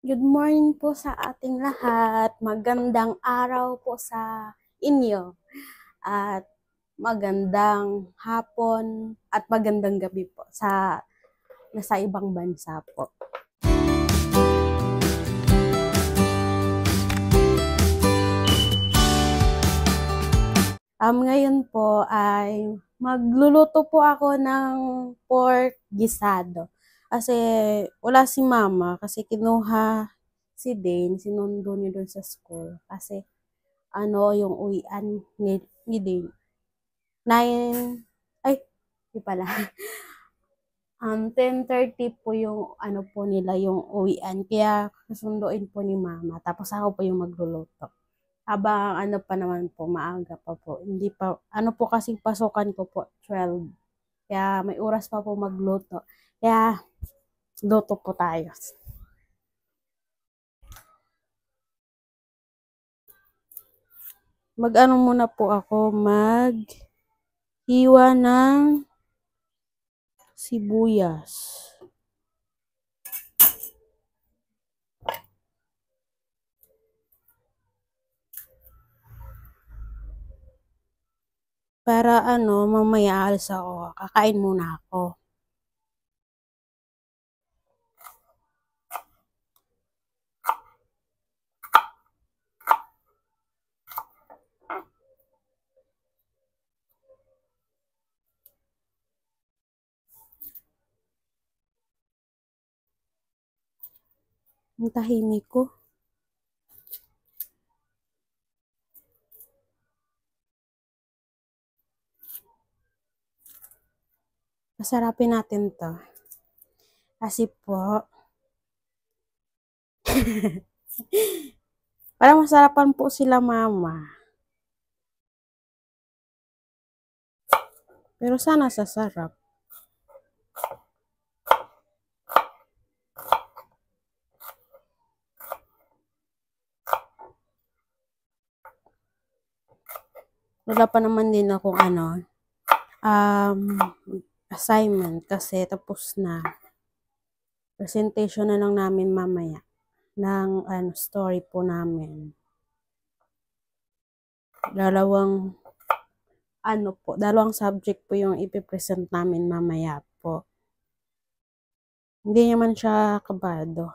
Good morning po sa ating lahat. Magandang araw po sa inyo. At magandang hapon at magandang gabi po sa nasa ibang bansa po. Ngayon po ay magluluto po ako ng pork gisado. Kasi wala si mama kasi kinuha si Dane, sinundo niya doon sa school. Kasi yung uwian ni Dane. 9, ay, di pala. 10:30 po yung po nila yung uwian. Kaya kasunduin po ni mama. Tapos ako po yung magluluto. Habang pa naman po, maaga pa po. Hindi pa, po kasi pasukan ko po, 12. Kaya may oras pa po magluto. Kaya, luto po tayo. Muna po ako, hiwa ng sibuyas. Para mamaya alis ako, kakain muna ako. Ang tahimik ko. Masarapin natin to. Kasi po, parang masarapan po sila mama. Pero sana sasarap. Wala pa naman din akong assignment kasi tapos na. Presentation na lang namin mamaya ng story po namin. Dalawang subject po yung ipipresent namin mamaya po. Hindi naman siya kabado.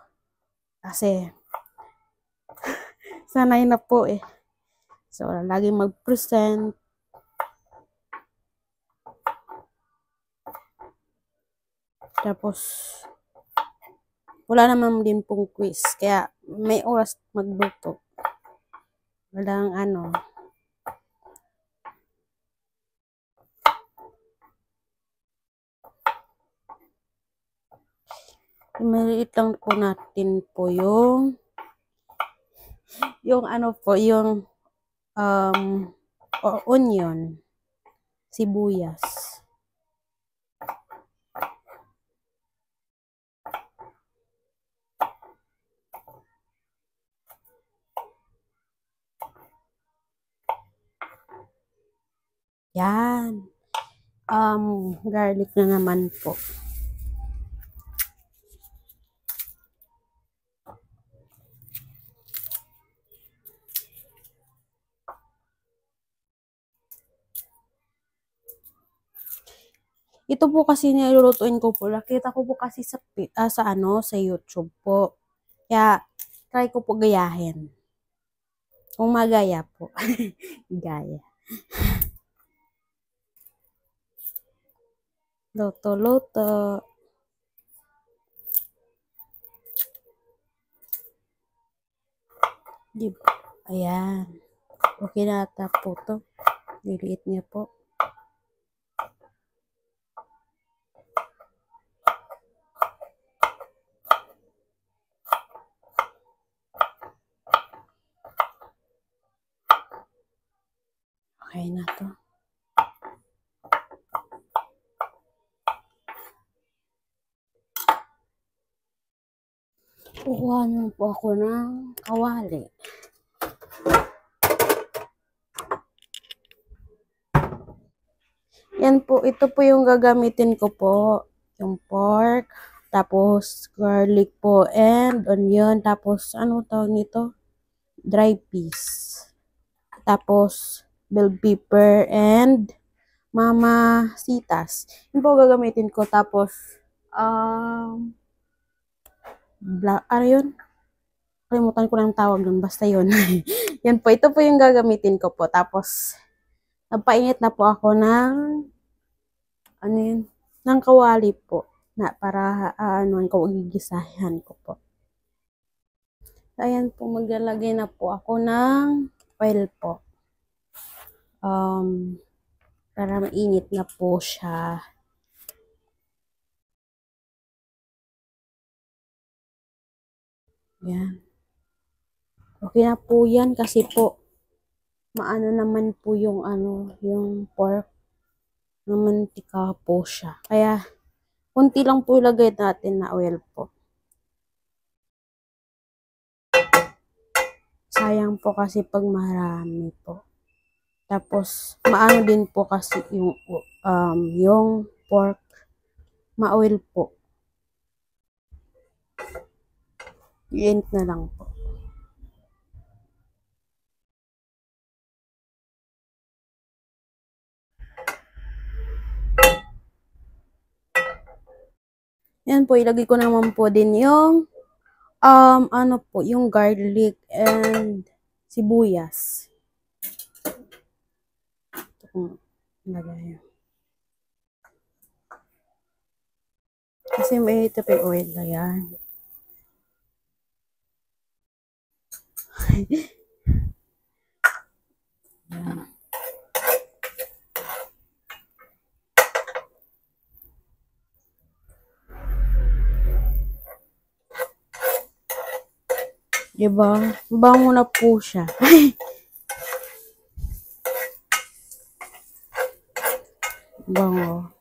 Kasi sanay na po eh. So, lagi mag-present. Tapos, wala naman din pong quiz. Kaya, may oras magluto. Walang maliit lang po natin po yung onion, sibuyas. Yan. Garlic na naman po. Ito po kasi nilulutuin ko po. Nakita ko po kasi sa YouTube po. Kaya try ko po gayahin. Kung magaya po. Gaya. Luto-luto. Ayan. Okay na ata po to. Liliit niya po. Okay na to. Kukuha naman po ako ng kawali. Yan po, ito po yung gagamitin ko po. Yung pork, tapos garlic po, and onion, tapos ano tawag nito? Dry peas. Tapos bell pepper and mamasitas. Yun po gagamitin ko. Tapos, ano yun? Kalimutan ko lang tawag nun. Basta yun. Yan po. Ito po yung gagamitin ko po. Tapos, nagpainit na po ako ng, ano yun? Ng kawali po. Na para, ko gigisahan ko po. So, ayan po. Maglalagay na po ako ng oil po. Para mainit na po siya. Yan. Okay na po yan kasi po maano naman po yung yung pork na mantika po siya. Kaya kunti lang po ilagay natin na oil po. Sayang po kasi pag marami po. Tapos maano din po kasi yung pork ma-oil po. I-end na lang po. Yan po, ilagay ko naman po din yung yung garlic and sibuyas. Ito kung ilagay. Kasi may ito pa oil na yan. Yan. Diba? Bango na po siya. Bango.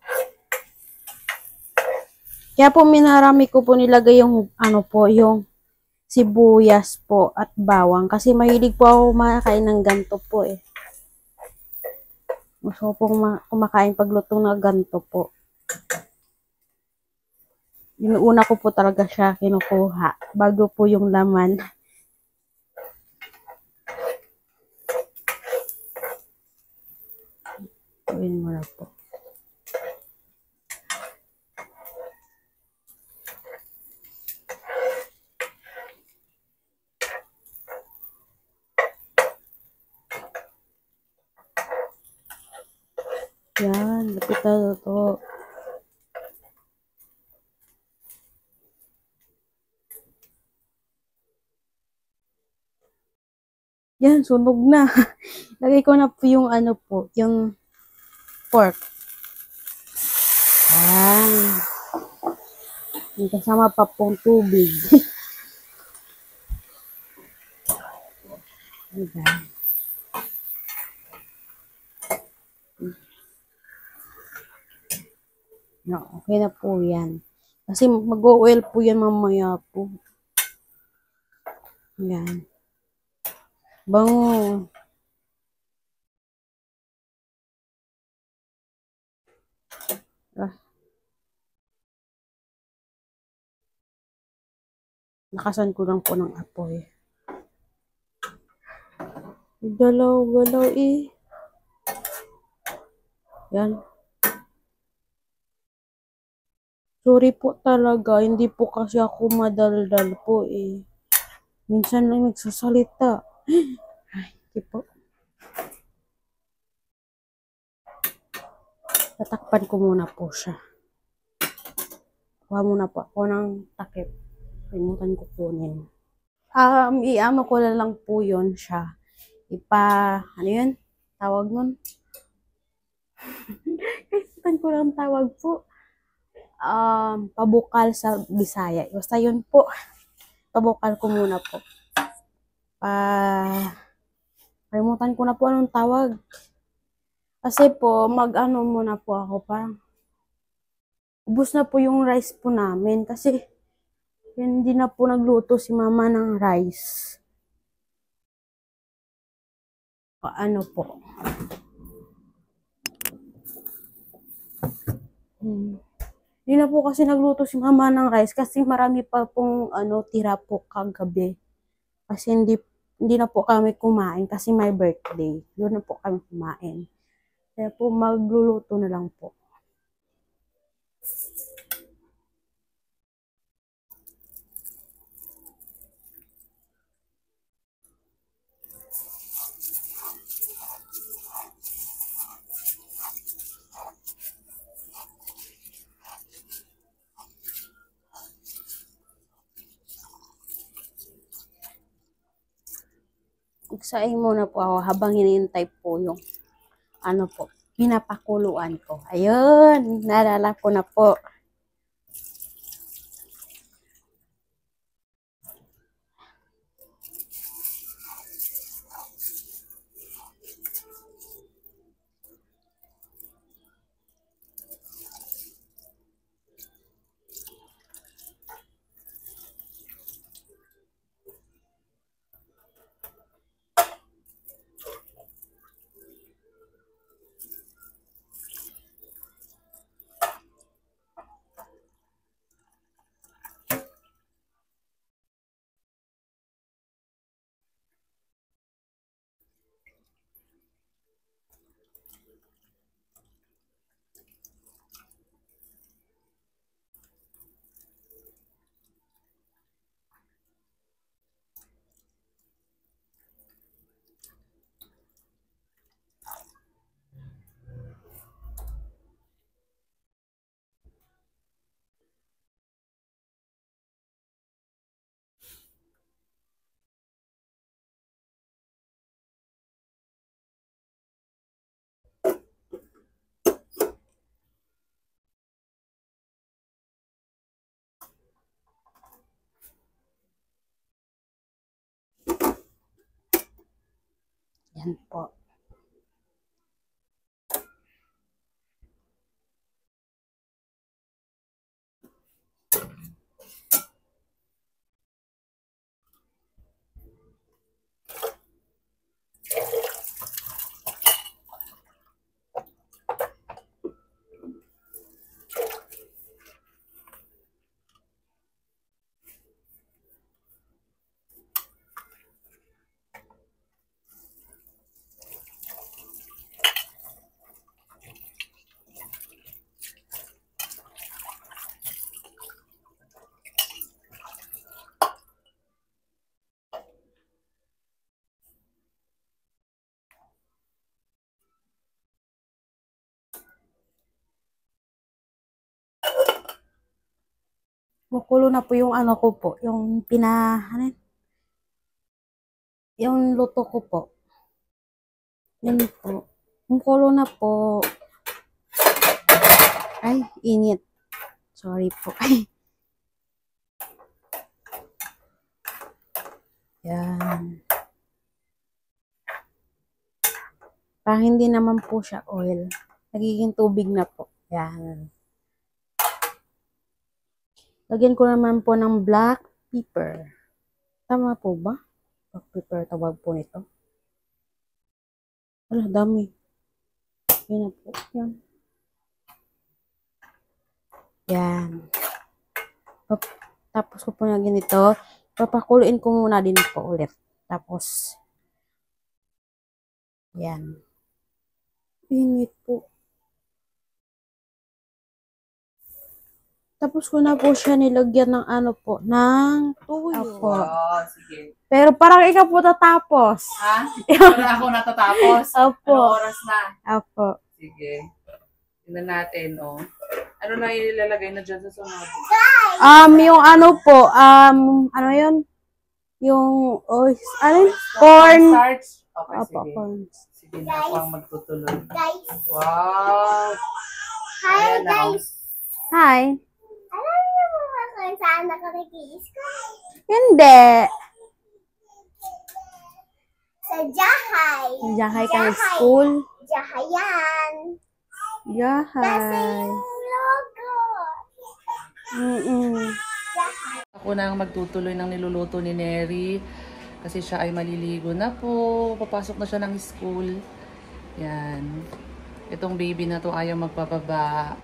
Kaya po minarami ko po nilagay yung yung sibuyas po at bawang. Kasi mahilig po ako kumakain ng ganto po eh. Gusto ko pong kumakain pagluto ng ganto po. Yung una ko po talaga siya kinukuha. Bago po yung laman. Gawin mo na po. Yan, lapit na to. Yan, sunog na. Lagay ko na po yung yung pork. Yan. May kasama pa pong tubig. Diba? No, okay na po yan. Kasi mag-oil po yan mamaya po. Yan. Bango. Nakasan ko lang po ng apoy. Galaw-galaw eh. Yan. Sorry po talaga, hindi po kasi ako madaldal po eh. Minsan lang nagsasalita. Ay, hindi po. Tatakpan ko muna po siya. Kuha muna po ako ng takip. Kalimutan ko kunin. Iano ko na lang po yun siya. Ano yun? Tawag nun? Kalimutan ko lang tawag po. Pabukal sa Bisaya. Basta yun po. Pabukal ko muna po. Kalimutan ko na po anong tawag. Kasi po, muna po ako. Parang, ubos na po yung rice po namin. Kasi, hindi na po nagluto si mama ng rice. Ano po. Hindi na po kasi nagluto si mama ng rice kasi marami pa pong tira po kagabi. Kasi hindi na po kami kumain kasi my birthday. Doon na po kami kumain. Kaya po magluluto na lang po. Magsaing muna po ako habang hinihintay po yung pinapakuluan ko. Ayun, naalala ko na po. Yan po. Makulo na po yung ko po, yung yung luto ko po. Yan po. Makulo na po. Ay, init. Sorry po. Ay. Yan. Parang hindi naman po siya oil. Nagiging tubig na po. Yan. Lagyan ko naman po ng black pepper. Tama po ba? Black pepper tawag po nito. Wala, dami. Yan na po. Yan. Yan. Tapos ko po na ganito. Papakuluin ko muna din po ulit. Tapos, yan. Init po. Tapos ko na po siya nilagyan ng ng tuyo. Opo. Sige. Pero parang ikaw po tatapos. Ha? Pero ako natatapos? Opo. Anong oras na? Opo. Sige. Tingnan natin, oh. Ano na ilalagay na dyan sa sunod? Yung yun? Yung, corn. Starch? Okay, Opo, sige. corn. Sige na ako ang magtutuloy. Wow! Hi, Ayan, guys! Hi. Alam niyo mo ba kung saan ako nag-i-school? Hindi. Sa Jahay. Jahay ka ng school. Jahayan. Kasi Jahay. yung logo. Jahay. Ako na ang magtutuloy ng niluluto ni Neri. Kasi siya ay maliligo na po. Papasok na siya ng school. Yan. Itong baby na to ayaw magpababa.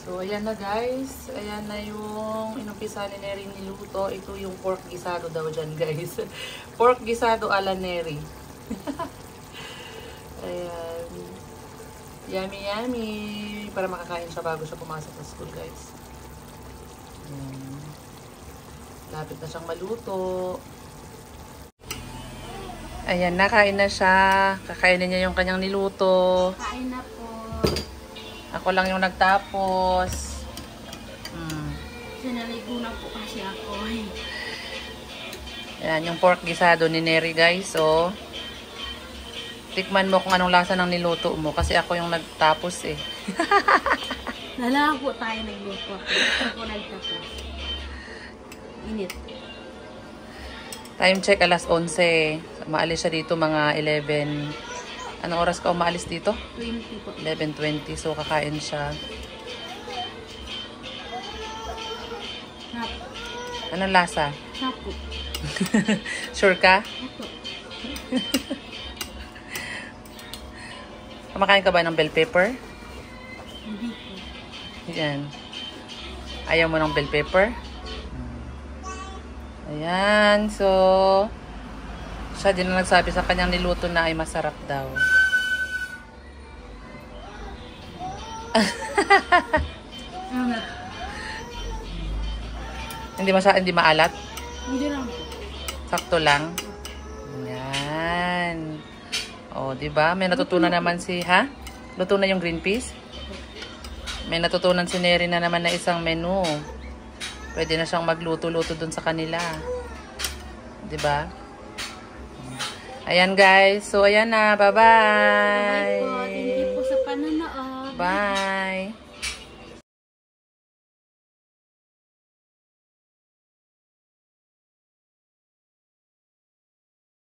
So, ayan na guys. Ayan na yung inumpisa ni Neri niluto. Ito yung pork gisado daw dyan guys. Pork gisado ala Neri. Ayan. Yummy, yummy. Para makakain siya bago siya pumasok sa school guys. Ayan. Lapit na siyang maluto. Ayan, nakain na siya. Kakainin niya yung kanyang niluto. Kain na po. Ako lang yung nagtapos. Sinaligo na po kasi ako. Ayan, yung pork gisado ni Neri guys. So, tikman mo kung anong lasa ng niluto mo. Kasi ako yung nagtapos eh. Lala po tayo nagluto. Ako nagtapos. Init. Time check alas 11. Maalis siya dito mga 11. Anong oras ka umaalis dito? 20 po. 11:20. So, kakain siya. Sap. Anong lasa? Sap po. Sure ka? Ito. Kumakain ka ba ng bell pepper? Hindi po. Yan. Ayaw mo ng bell pepper? Ayan. So, siya din na nagsabi sa kanyang niluto na ay masarap daw. Hindi maalat? Hindi lang po. Sakto lang. Yan. Oh, 'di ba? May natutunan naman ha? Luto na yung green peas. May natutunan si Neri na naman na isang menu. Pwede na siyang magluto-luto dun sa kanila. 'Di ba? Ayan guys. So ayan na. Bye-bye. Bye po. Thank you po sa panonood. Bye.